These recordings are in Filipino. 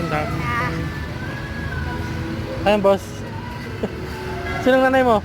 ang dami. Ayan, boss. Sinong nanay mo?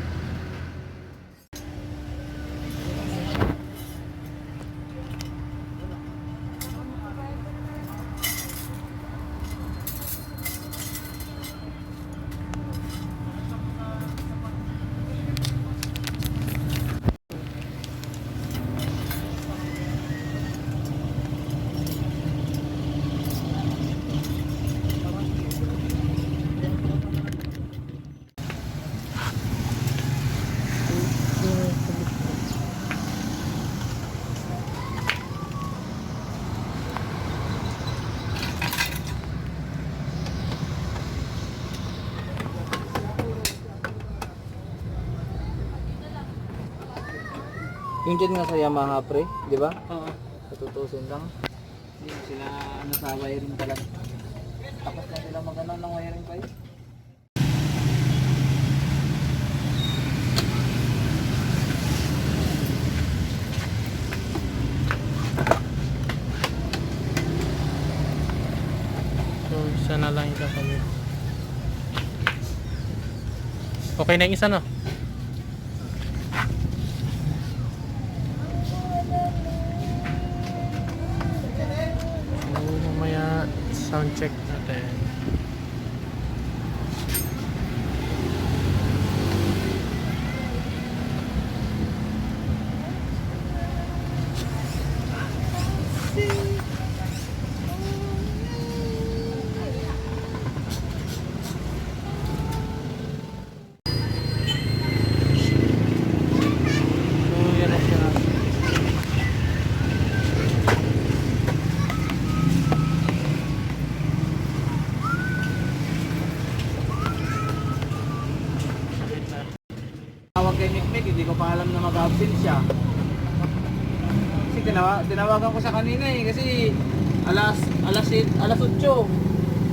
Yung dyan nga sa Yamaha pre, di ba? Oo. Tututusin lang. Hindi sila ano sa wiring talaga. Tapos lang sila magano ng wiring pa yun. So, isa na lang yung kami. Okay na yung isa, no? Mamaya sound check natin. Tawag kay Mikmik, hindi ko pa alam na mag-absent siya. Kasi tinawagan ko siya kanina eh, kasi alas 8.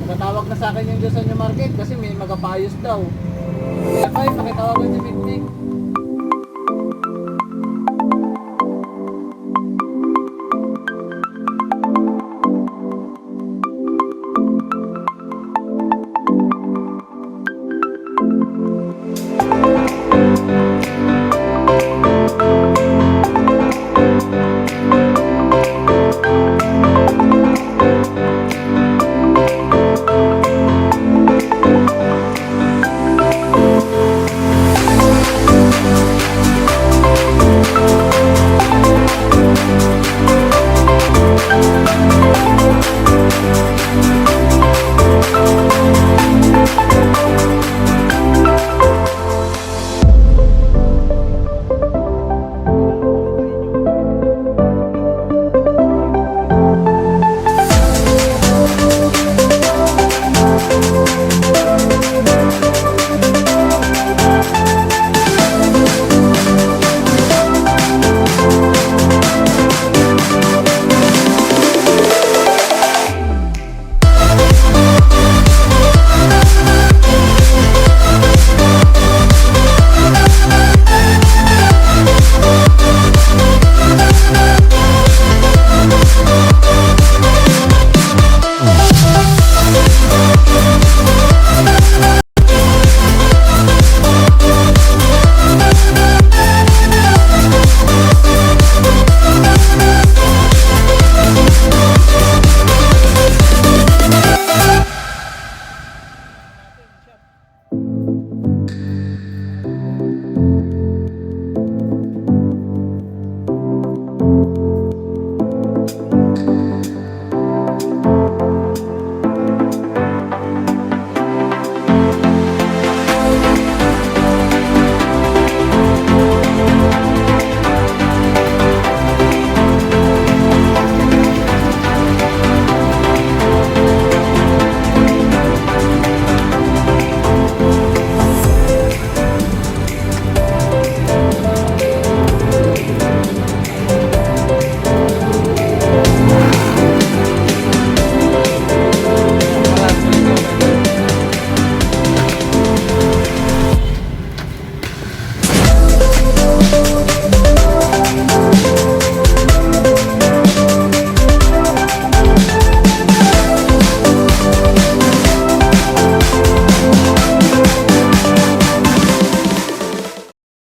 Natatawag na sa akin yung Diyos sa New Market kasi may magapayos daw. Kaya pa, pakitawagan si Mikmik.